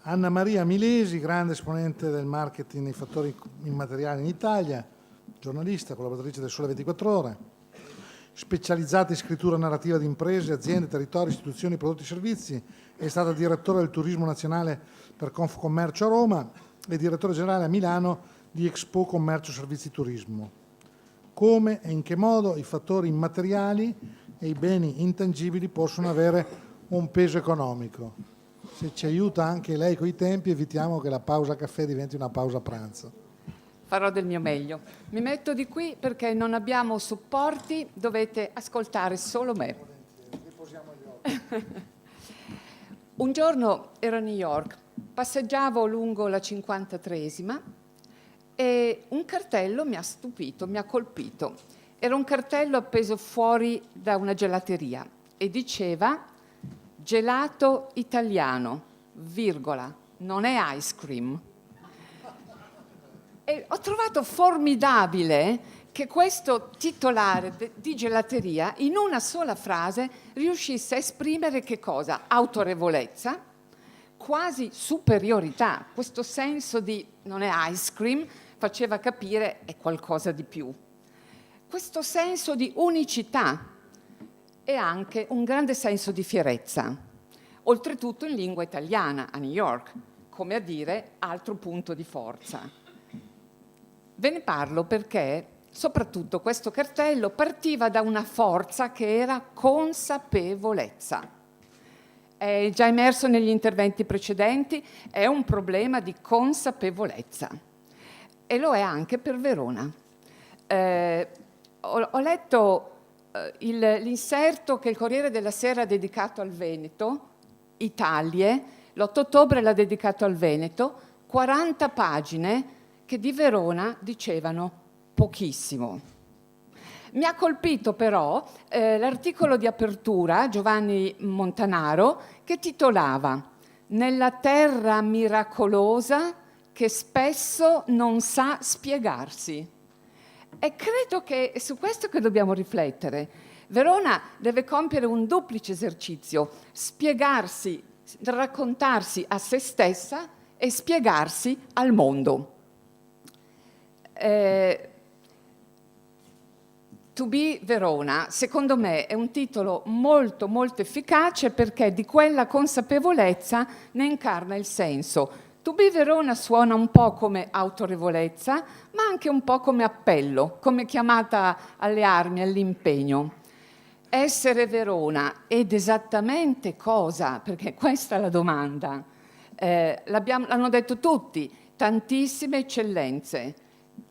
Anna Maria Milesi, grande esponente del marketing nei fattori immateriali in Italia, giornalista, collaboratrice del Sole 24 Ore, specializzata in scrittura narrativa di imprese, aziende, territori, istituzioni, prodotti e servizi, è stata direttore del Turismo Nazionale per Confcommercio a Roma e direttore generale a Milano di Expo Commercio Servizi Turismo. Come e in che modo i fattori immateriali e i beni intangibili possono avere un peso economico? Se ci aiuta anche lei coi tempi, evitiamo che la pausa caffè diventi una pausa pranzo. Farò del mio meglio. Mi metto di qui perché non abbiamo supporti, dovete ascoltare solo me. Riposiamo gli occhi. Un giorno ero a New York, passeggiavo lungo la 53esima e un cartello mi ha stupito, mi ha colpito. Era un cartello appeso fuori da una gelateria e diceva: gelato italiano, virgola, non è ice cream. E ho trovato formidabile che questo titolare di gelateria in una sola frase riuscisse a esprimere che cosa? Autorevolezza, quasi superiorità. Questo senso di non è ice cream faceva capire è qualcosa di più. Questo senso di unicità e anche un grande senso di fierezza, oltretutto in lingua italiana a New York, come a dire altro punto di forza. Ve ne parlo perché soprattutto questo cartello partiva da una forza che era consapevolezza. È già emerso negli interventi precedenti, è un problema di consapevolezza e lo è anche per Verona. Ho letto l'inserto che il Corriere della Sera ha dedicato al Veneto, Italie, l'8 ottobre l'ha dedicato al Veneto, 40 pagine che di Verona dicevano pochissimo. Mi ha colpito però l'articolo di apertura, Giovanni Montanaro, che titolava «Nella terra miracolosa che spesso non sa spiegarsi». E credo che è su questo che dobbiamo riflettere. Verona deve compiere un duplice esercizio: spiegarsi, raccontarsi a se stessa e spiegarsi al mondo. To be Verona, secondo me, è un titolo molto molto efficace perché di quella consapevolezza ne incarna il senso. To be Verona suona un po' come autorevolezza, ma anche un po' come appello, come chiamata alle armi, all'impegno. Essere Verona ed esattamente cosa? Perché questa è la domanda. L'hanno detto tutti, tantissime eccellenze,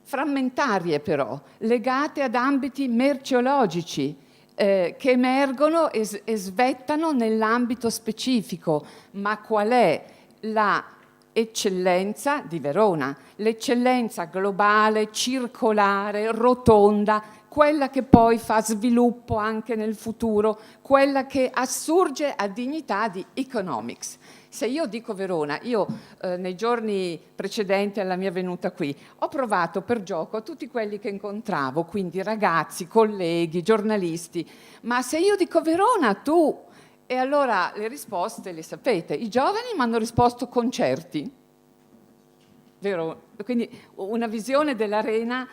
frammentarie però, legate ad ambiti merceologici, che emergono e svettano nell'ambito specifico. Ma qual è la eccellenza di Verona? L'eccellenza globale, circolare, rotonda, quella che poi fa sviluppo anche nel futuro, quella che assurge a dignità di economics. Se io dico Verona, io nei giorni precedenti alla mia venuta qui ho provato per gioco a tutti quelli che incontravo, quindi ragazzi, colleghi, giornalisti, ma se io dico Verona, tu... E allora le risposte le sapete. I giovani mi hanno risposto concerti, vero? Quindi una visione dell'arena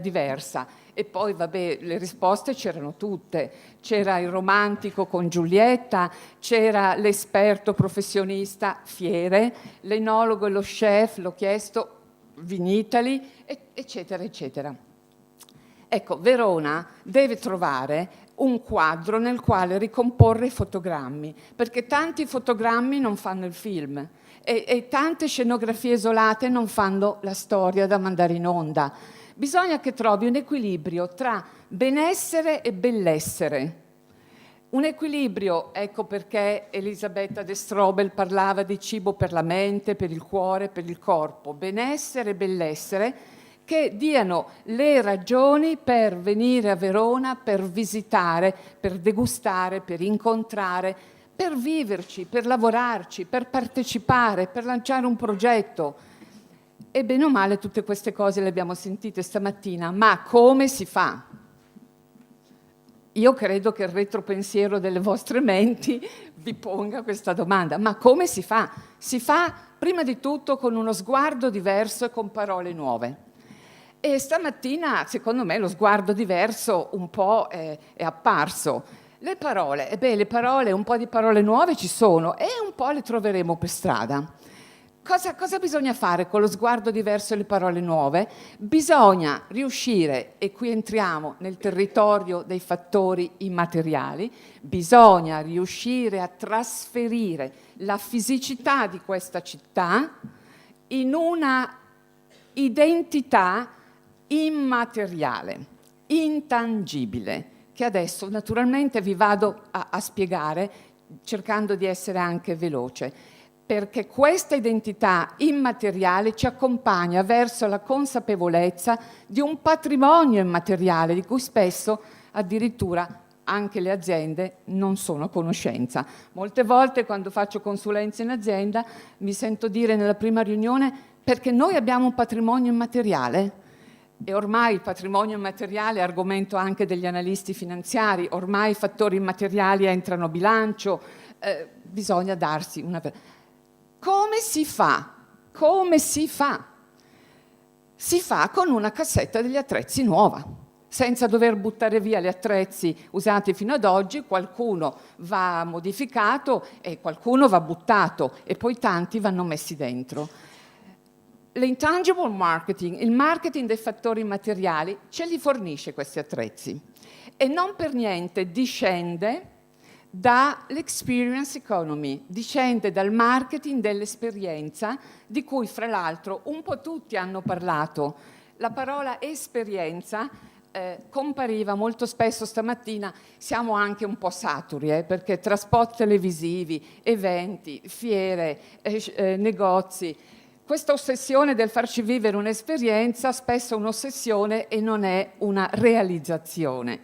diversa. E poi, vabbè, le risposte c'erano tutte. C'era il romantico con Giulietta, c'era l'esperto professionista Fiere, l'enologo e lo chef, l'ho chiesto, Vinitali, eccetera, eccetera. Ecco, Verona deve trovare un quadro nel quale ricomporre i fotogrammi, perché tanti fotogrammi non fanno il film e tante scenografie isolate non fanno la storia da mandare in onda. Bisogna che trovi un equilibrio tra benessere e bellessere. Un equilibrio, ecco perché Elisabetta de Strobel parlava di cibo per la mente, per il cuore, per il corpo, benessere e bellessere, che diano le ragioni per venire a Verona, per visitare, per degustare, per incontrare, per viverci, per lavorarci, per partecipare, per lanciare un progetto. E bene o male tutte queste cose le abbiamo sentite stamattina, ma come si fa? io credo che il retropensiero delle vostre menti vi ponga questa domanda. Ma come si fa? Si fa prima di tutto con uno sguardo diverso e con parole nuove. E stamattina, secondo me, lo sguardo diverso un po' è apparso. Le parole, le parole, un po' di parole nuove ci sono e un po' le troveremo per strada. Cosa bisogna fare con lo sguardo diverso e le parole nuove? Bisogna riuscire, e qui entriamo nel territorio dei fattori immateriali, bisogna riuscire a trasferire la fisicità di questa città in una identità immateriale, intangibile, che adesso naturalmente vi vado a spiegare cercando di essere anche veloce, perché questa identità immateriale ci accompagna verso la consapevolezza di un patrimonio immateriale di cui spesso addirittura anche le aziende non sono a conoscenza. Molte volte quando faccio consulenza in azienda mi sento dire nella prima riunione: perché noi abbiamo un patrimonio immateriale. E ormai il patrimonio immateriale è argomento anche degli analisti finanziari, ormai i fattori immateriali entrano a bilancio, bisogna darsi una... Come si fa? Come si fa? Si fa con una cassetta degli attrezzi nuova, senza dover buttare via gli attrezzi usati fino ad oggi. Qualcuno va modificato e qualcuno va buttato e poi tanti vanno messi dentro. L'intangible marketing, il marketing dei fattori immateriali, ce li fornisce questi attrezzi e non per niente discende dall'experience economy, discende dal marketing dell'esperienza, di cui fra l'altro un po' tutti hanno parlato. La parola esperienza compariva molto spesso stamattina. Siamo anche un po' saturi, perché tra spot televisivi, eventi, fiere, negozi, questa ossessione del farci vivere un'esperienza spesso è un'ossessione e non è una realizzazione.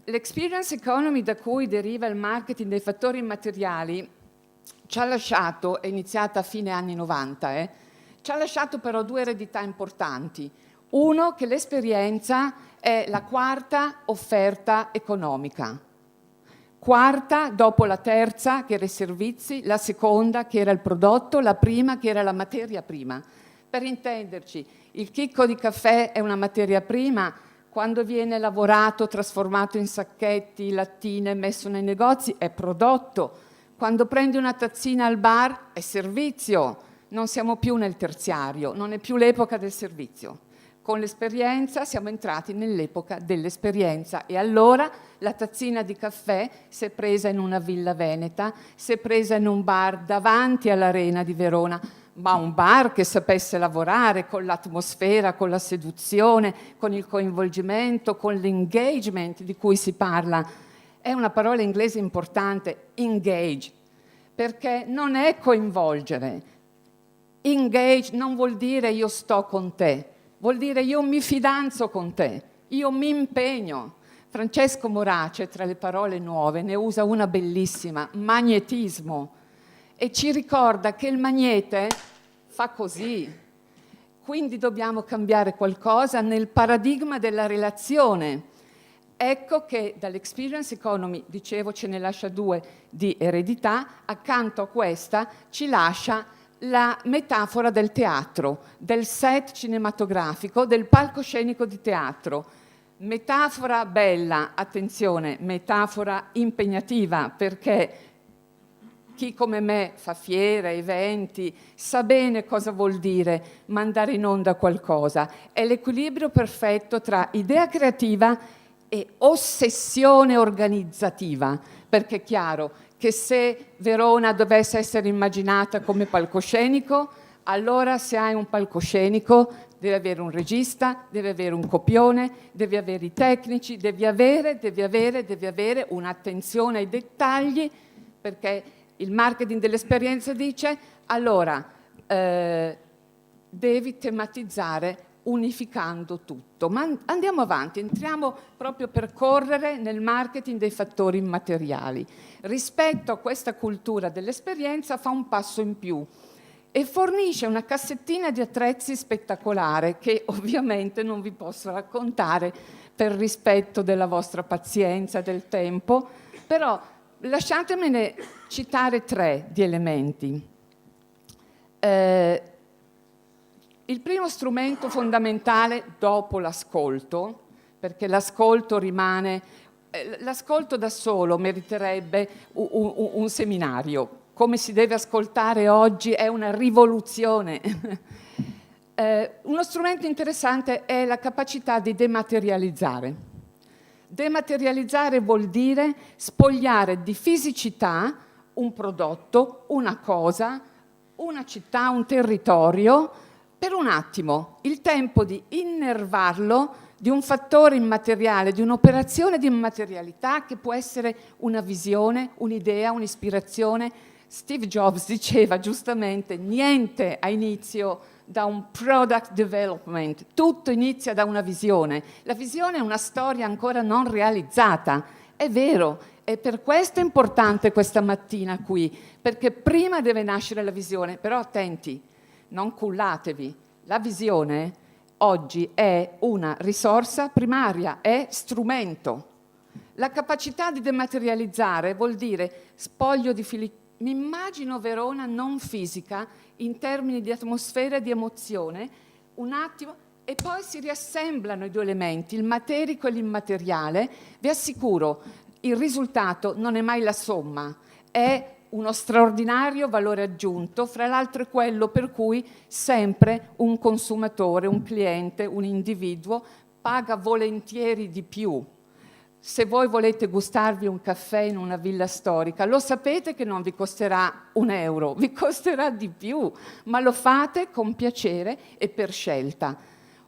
L'experience economy da cui deriva il marketing dei fattori immateriali ci ha lasciato, è iniziata a fine anni 90, ci ha lasciato però due eredità importanti. Uno, che l'esperienza è la quarta offerta economica. Quarta dopo la terza, che era i servizi, la seconda, che era il prodotto, la prima, che era la materia prima. Per intenderci, il chicco di caffè è una materia prima, quando viene lavorato, trasformato in sacchetti, lattine, messo nei negozi, è prodotto. Quando prendi una tazzina al bar, è servizio. Non siamo più nel terziario, non è più l'epoca del servizio. Con l'esperienza siamo entrati nell'epoca dell'esperienza e allora la tazzina di caffè si è presa in una villa veneta, si è presa in un bar davanti all'Arena di Verona, ma un bar che sapesse lavorare con l'atmosfera, con la seduzione, con il coinvolgimento, con l'engagement di cui si parla. È una parola inglese importante, engage, perché non è coinvolgere. Engage non vuol dire io sto con te, vuol dire io mi fidanzo con te, io mi impegno. Francesco Morace, tra le parole nuove, ne usa una bellissima, magnetismo, e ci ricorda che il magnete fa così. Quindi dobbiamo cambiare qualcosa nel paradigma della relazione. Ecco che dall'experience economy, dicevo, ce ne lascia due di eredità, accanto a questa ci lascia la metafora del teatro, del set cinematografico, del palcoscenico di teatro. Metafora bella, attenzione, metafora impegnativa, perché chi come me fa fiere, eventi, sa bene cosa vuol dire mandare in onda qualcosa. È l'equilibrio perfetto tra idea creativa e ossessione organizzativa, perché è chiaro che se Verona dovesse essere immaginata come palcoscenico, allora se hai un palcoscenico deve avere un regista, deve avere un copione, deve avere i tecnici, devi avere un'attenzione ai dettagli, perché il marketing dell'esperienza dice allora devi tematizzare unificando tutto. Ma andiamo avanti, entriamo proprio per correre nel marketing dei fattori immateriali. Rispetto a questa cultura dell'esperienza fa un passo in più e fornisce una cassettina di attrezzi spettacolare che ovviamente non vi posso raccontare per rispetto della vostra pazienza, del tempo, però lasciatemene citare 3 di elementi. Il primo strumento fondamentale dopo l'ascolto, perché l'ascolto rimane, l'ascolto da solo meriterebbe un seminario. Come si deve ascoltare oggi è una rivoluzione. Uno strumento interessante è la capacità di dematerializzare. Dematerializzare vuol dire spogliare di fisicità un prodotto, una cosa, una città, un territorio, per un attimo, il tempo di innervarlo di un fattore immateriale, di un'operazione di immaterialità che può essere una visione, un'idea, un'ispirazione. Steve Jobs diceva giustamente: niente ha inizio da un product development, tutto inizia da una visione. La visione è una storia ancora non realizzata, è vero, e per questo è importante questa mattina qui, perché prima deve nascere la visione, però attenti, non cullatevi, la visione oggi è una risorsa primaria, è strumento. La capacità di dematerializzare vuol dire spoglio di mi immagino Verona non fisica in termini di atmosfera e di emozione, un attimo, e poi si riassemblano i 2 elementi, il materico e l'immateriale. Vi assicuro, il risultato non è mai la somma, è uno straordinario valore aggiunto, fra l'altro è quello per cui sempre un consumatore, un cliente, un individuo paga volentieri di più. Se voi volete gustarvi un caffè in una villa storica, lo sapete che non vi costerà €1, vi costerà di più, ma lo fate con piacere e per scelta.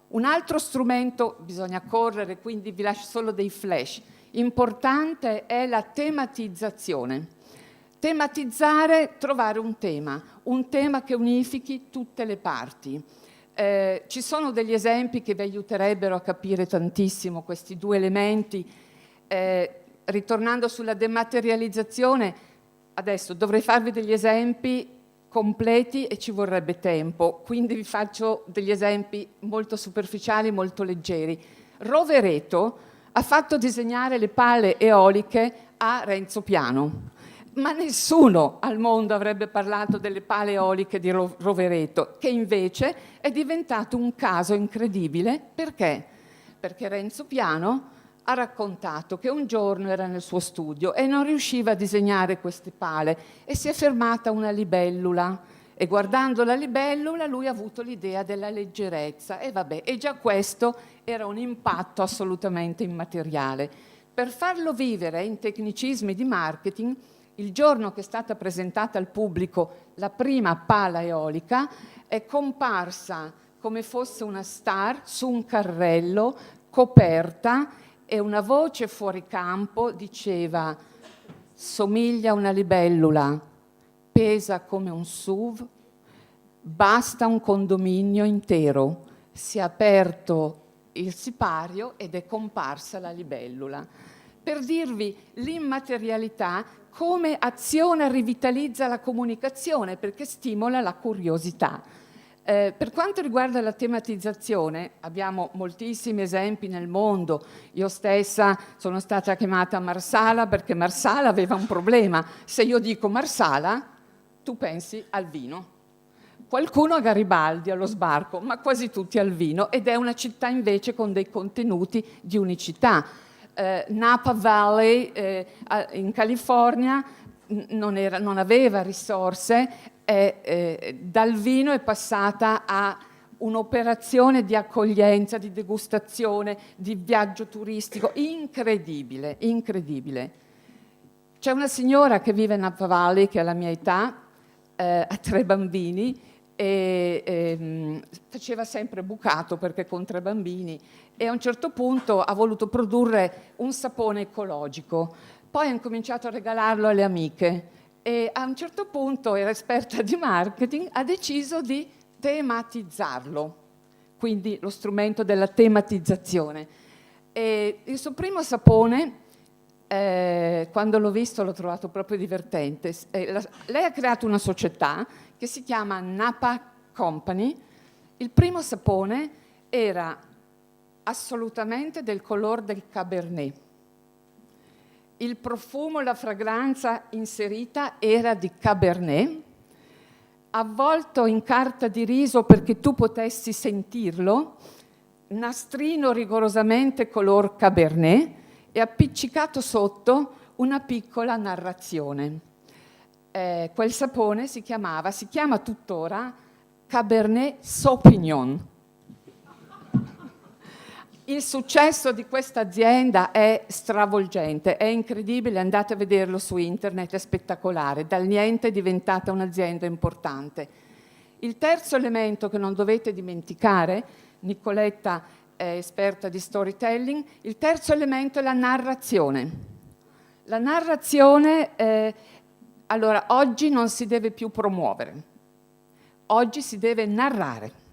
Un altro strumento, bisogna correre, quindi vi lascio solo dei flash, importante è la tematizzazione. Tematizzare, trovare un tema che unifichi tutte le parti. Ci sono degli esempi che vi aiuterebbero a capire tantissimo questi 2 elementi. Ritornando sulla dematerializzazione, adesso dovrei farvi degli esempi completi e ci vorrebbe tempo, quindi vi faccio degli esempi molto superficiali, molto leggeri. Rovereto ha fatto disegnare le pale eoliche a Renzo Piano, ma nessuno al mondo avrebbe parlato delle pale eoliche di Rovereto, che invece è diventato un caso incredibile. Perché? Perché Renzo Piano ha raccontato che un giorno era nel suo studio e non riusciva a disegnare queste pale e si è fermata una libellula e guardando la libellula lui ha avuto l'idea della leggerezza e già questo era un impatto assolutamente immateriale. Per farlo vivere in tecnicismi di marketing, il giorno che è stata presentata al pubblico la prima pala eolica è comparsa come fosse una star su un carrello coperta e una voce fuori campo diceva: somiglia a una libellula, pesa come un SUV, basta un condominio intero. Si è aperto il sipario ed è comparsa la libellula. Per dirvi l'immaterialità come azione rivitalizza la comunicazione, perché stimola la curiosità. Per quanto riguarda la tematizzazione, abbiamo moltissimi esempi nel mondo. Io stessa sono stata chiamata a Marsala perché Marsala aveva un problema. Se io dico Marsala, tu pensi al vino. Qualcuno a Garibaldi, allo sbarco, ma quasi tutti al vino, ed è una città invece con dei contenuti di unicità. Napa Valley in California non aveva risorse, dal vino è passata a un'operazione di accoglienza, di degustazione, di viaggio turistico incredibile, incredibile. C'è una signora che vive in Napa Valley, che ha la mia età, ha 3 bambini e faceva sempre bucato perché con 3 bambini, e a un certo punto ha voluto produrre un sapone ecologico, poi ha incominciato a regalarlo alle amiche e a un certo punto, era esperta di marketing, ha deciso di tematizzarlo, quindi lo strumento della tematizzazione. E il suo primo sapone, quando l'ho visto l'ho trovato proprio divertente. Lei ha creato una società che si chiama Napa Company. Il primo sapone era assolutamente del colore del Cabernet. Il profumo, la fragranza inserita era di Cabernet, avvolto in carta di riso perché tu potessi sentirlo, nastrino rigorosamente color Cabernet e appiccicato sotto una piccola narrazione. Quel sapone si chiama tuttora Cabernet Sauvignon. Il successo di questa azienda è stravolgente, è incredibile, andate a vederlo su internet, è spettacolare, dal niente è diventata un'azienda importante. Il terzo elemento che non dovete dimenticare, Nicoletta è esperta di storytelling, il terzo elemento è la narrazione. La narrazione, allora, oggi non si deve più promuovere, oggi si deve narrare.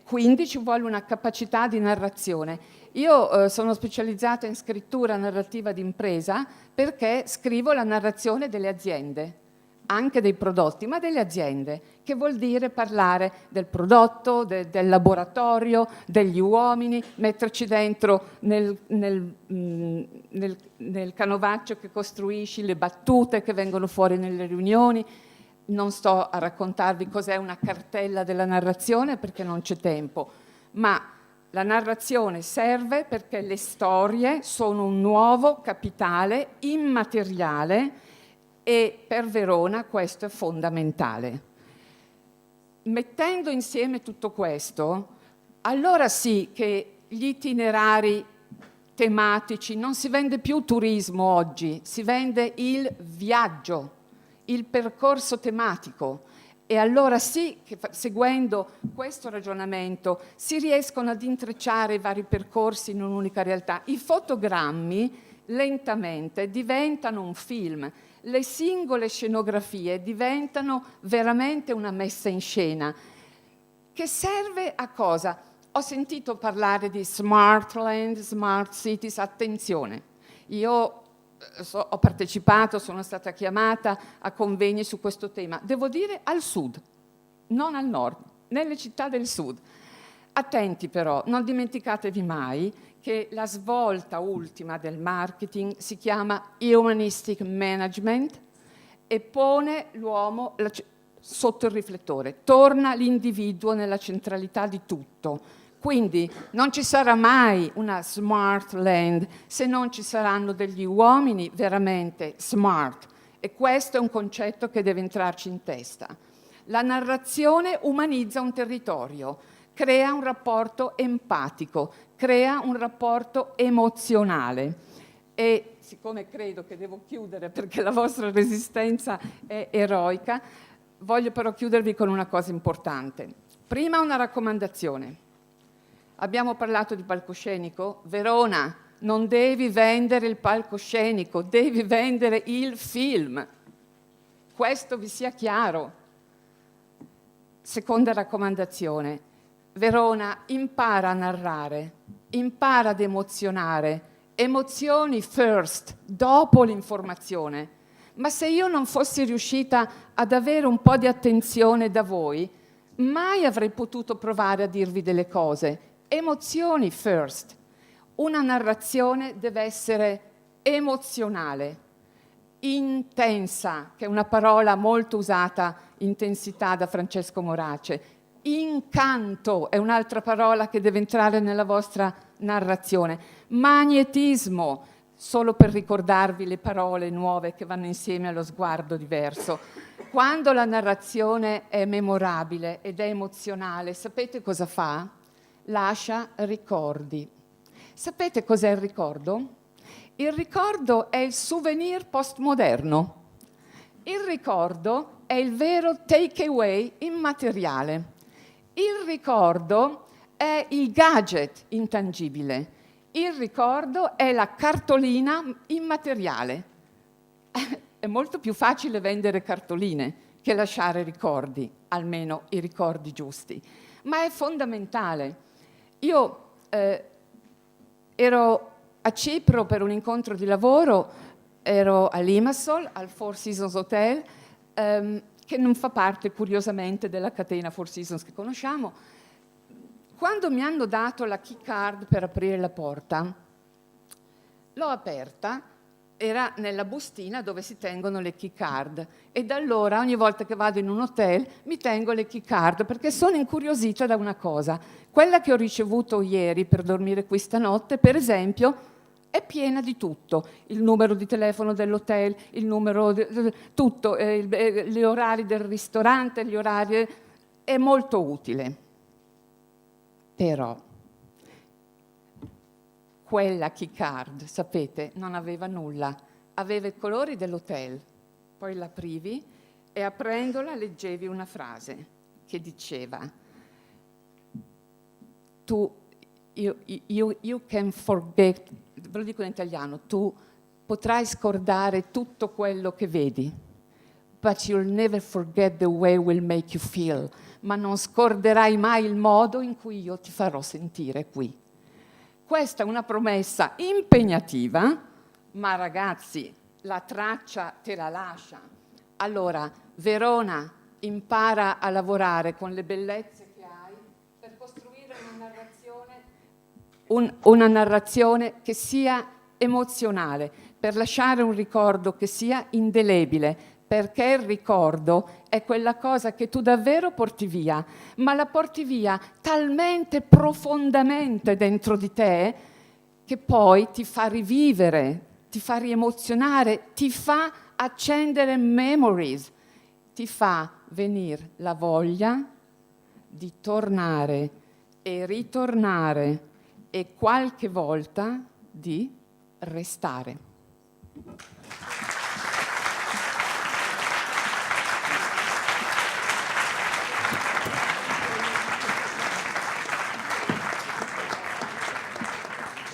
Quindi ci vuole una capacità di narrazione. Io sono specializzata in scrittura narrativa d'impresa perché scrivo la narrazione delle aziende, anche dei prodotti, ma delle aziende, che vuol dire parlare del prodotto, del laboratorio, degli uomini, metterci dentro nel canovaccio che costruisci, le battute che vengono fuori nelle riunioni. Non sto a raccontarvi cos'è una cartella della narrazione perché non c'è tempo, ma la narrazione serve perché le storie sono un nuovo capitale immateriale e per Verona questo è fondamentale. Mettendo insieme tutto questo, allora sì che gli itinerari tematici, non si vende più turismo oggi, si vende il viaggio, il percorso tematico, e allora sì che seguendo questo ragionamento si riescono ad intrecciare i vari percorsi in un'unica realtà. I fotogrammi lentamente diventano un film, le singole scenografie diventano veramente una messa in scena che serve a cosa? Ho sentito parlare di smart land, smart cities, attenzione, io ho partecipato, sono stata chiamata a convegni su questo tema, devo dire al sud, non al nord, nelle città del sud. Attenti però, non dimenticatevi mai che la svolta ultima del marketing si chiama Humanistic Management e pone l'uomo sotto il riflettore, torna l'individuo nella centralità di tutto. Quindi non ci sarà mai una smart land se non ci saranno degli uomini veramente smart, e questo è un concetto che deve entrarci in testa. La narrazione umanizza un territorio, crea un rapporto empatico, crea un rapporto emozionale. E siccome credo che devo chiudere perché la vostra resistenza è eroica, voglio però chiudervi con una cosa importante. Prima una raccomandazione. Abbiamo parlato di palcoscenico. Verona, non devi vendere il palcoscenico, devi vendere il film. Questo vi sia chiaro. Seconda raccomandazione. Verona, impara a narrare, impara ad emozionare. Emozioni first, dopo l'informazione. Ma se io non fossi riuscita ad avere un po' di attenzione da voi, mai avrei potuto provare a dirvi delle cose. Emozioni first. Una narrazione deve essere emozionale, intensa, che è una parola molto usata, intensità, da Francesco Morace. Incanto è un'altra parola che deve entrare nella vostra narrazione. Magnetismo, solo per ricordarvi le parole nuove che vanno insieme allo sguardo diverso. Quando la narrazione è memorabile ed è emozionale, sapete cosa fa? Lascia ricordi. Sapete cos'è il ricordo? Il ricordo è il souvenir postmoderno. Il ricordo è il vero takeaway immateriale. Il ricordo è il gadget intangibile. Il ricordo è la cartolina immateriale. È molto più facile vendere cartoline che lasciare ricordi, almeno i ricordi giusti. Ma è fondamentale. Io ero a Cipro per un incontro di lavoro, ero a Limassol, al Four Seasons Hotel, che non fa parte curiosamente della catena Four Seasons che conosciamo. Quando mi hanno dato la key card per aprire la porta, l'ho aperta, era nella bustina dove si tengono le key card, e da allora ogni volta che vado in un hotel mi tengo le key card perché sono incuriosita da una cosa. Quella che ho ricevuto ieri per dormire qui stanotte, per esempio, è piena di tutto: il numero di telefono dell'hotel, il numero tutto, gli orari del ristorante, gli orari, è molto utile. Però quella key card, sapete, non aveva nulla, aveva i colori dell'hotel, poi l'aprivi e aprendola leggevi una frase che diceva: you can forget, ve lo dico in italiano, tu potrai scordare tutto quello che vedi, but you'll never forget the way it will make you feel, ma non scorderai mai il modo in cui io ti farò sentire qui. Questa è una promessa impegnativa, ma ragazzi, la traccia te la lascia. Allora, Verona, impara a lavorare con le bellezze che hai per costruire una narrazione che sia emozionale, per lasciare un ricordo che sia indelebile, perché il ricordo è quella cosa che tu davvero porti via, ma la porti via talmente profondamente dentro di te che poi ti fa rivivere, ti fa riemozionare, ti fa accendere memories, ti fa venire la voglia di tornare e ritornare e qualche volta di restare.